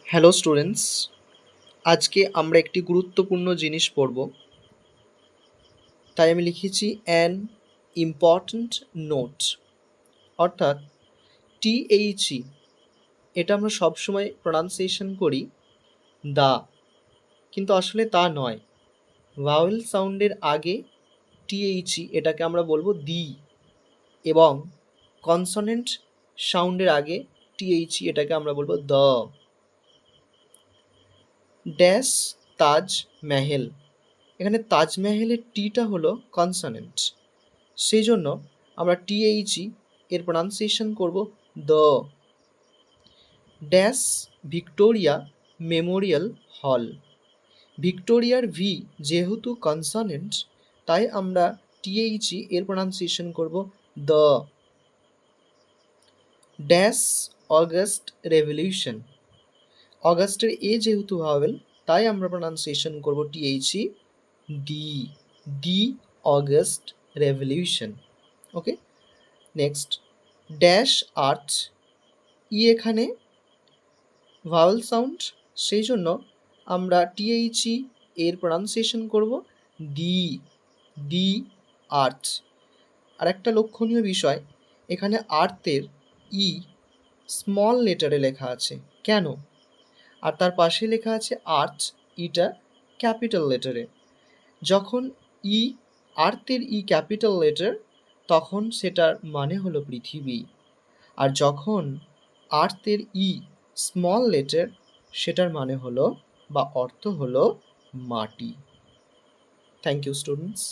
Hello students, আজকে আমরা একটি গুরুত্বপূর্ণ জিনিস পড়ব। তাই আমি লিখেছি অ্যান ইম্পর্ট্যান্ট নোট, অর্থাৎ THE। এটা আমরা সবসময় প্রনাউন্সিয়েশন করি দা, কিন্তু আসলে তা নয়। ভাওয়েল সাউন্ডের আগে THE এটাকে আমরা বলবো দি, এবং কনসোনেন্ট সাউন্ডের আগে THE এটাকে আমরা বলবো দ্য। ড্যাশ তাজ মেহেল, এখানে তাজমহলের টিটা হলো কনসোনেন্ট, সেই জন্য আমরা THE এর প্রনাউন্সিয়েশন করব দ্য। ড্যাশ ভিক্টোরিয়া মেমোরিয়াল হল, ভিক্টোরিয়ার ভি যেহেতু কনসোনেন্ট, তাই আমরা THE এর প্রনাউন্সিয়েশন করব দ্য। ড্যাশ অগাস্ট রেভলিউশন, অগাস্টের এ যেহেতু ভাওয়েল, তাই আমরা প্রনাউন্সিয়েশন করব THE the August revolution. Okay, next dash earth, এখানে ভাওয়েল সাউন্ড, সেই জন্য আমরা THE এর প্রনাউন্সিয়েশন করব দি আর্থ। আর একটা লক্ষণীয় বিষয়, এখানে আর্থের স্মল লেটারে লেখা আছে, কেন? আর তার পাশে লেখা আছে আর্থ, ইটা ক্যাপিটাল লেটারে। যখন আর্থের ক্যাপিটাল লেটার, তখন সেটার মানে হলো পৃথিবী, আর যখন আর্থের স্মল লেটার, সেটার মানে হলো বা অর্থ হলো মাটি। Thank you students.